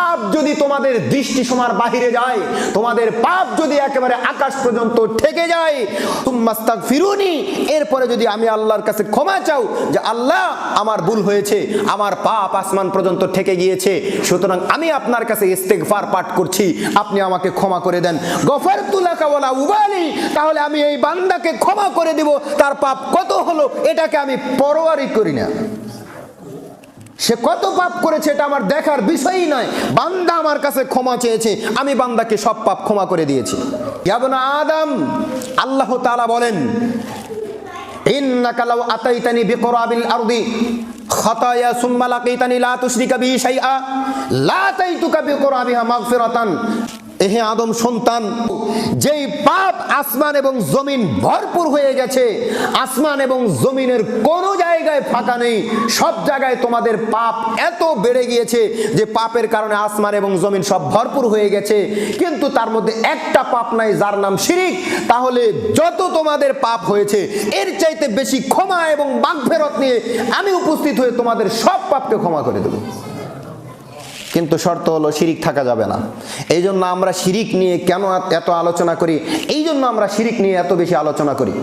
পাপ যদি তোমাদের দৃষ্টি সীমার বাহিরে যায়, তোমাদের পাপ যদি একেবারে আকাশ পর্যন্ত ঠেকে যায়, তুম্মাস্তাগফিরুনি, এরপরে যদি আমি আল্লাহর কাছে ক্ষমা চাও যে আল্লাহ আমার ভুল হয়েছে, আমার পাপ আসমান পর্যন্ত ঠেকে গিয়েছে, সুতরাং আমি আপনার কাছে ইস্তেগফার পাঠ করছি, আপনি আমাকে ক্ষমা করে দেন, গফারতু লাকা ওয়ালা উবালি, তাহলে আমি এই বান্দাকে ক্ষমা করে দিব, তার পাপ কত হলো এটাকে আমি পরোয়ারই করি না। সে কত পাপ করেছে এটা আমার দেখার বিষয়ই নয়, বান্দা আমার কাছে ক্ষমা চেয়েছে, আমি বান্দাকে সব পাপ ক্ষমা করে দিয়েছি। ইয়া ইবনা আদম, আল্লাহ তাআলা বলেন, ইন্নাকা লাউ আতাইতানি বিকরাবিল আরদি খাতায়া সুম্মা লাকাইতানি লা তুশরিকা বি শাইআ লা আতাইতুকা বিকরাবিহা মাগফিরাতান। হে আদম সন্তান, যেই পাপ আসমান এবং জমিন ভরপুর হয়ে গেছে, আসমান এবং জমিনের কোনো জায়গায় ফাঁকা নেই, সব জায়গায় তোমাদের পাপ এত বেড়ে গিয়েছে যে পাপের কারণে আসমান এবং জমিন সব ভরপুর হয়ে গেছে, কিন্তু তার মধ্যে একটা পাপ নাই যার নাম শিরিক। তাহলে যত তোমাদের পাপ হয়েছে এর চাইতে বেশি ক্ষমা এবং মাগফিরাত নিয়ে আমি উপস্থিত হয়ে তোমাদের সব পাপকে ক্ষমা করে দেব, কিন্তু শর্ত হলো শিরিক থাকা যাবে না। এই জন্য আমরা শিরিক নিয়ে কেন এত আলোচনা করি, এই জন্য আমরা শিরিক নিয়ে এত বেশি আলোচনা করি।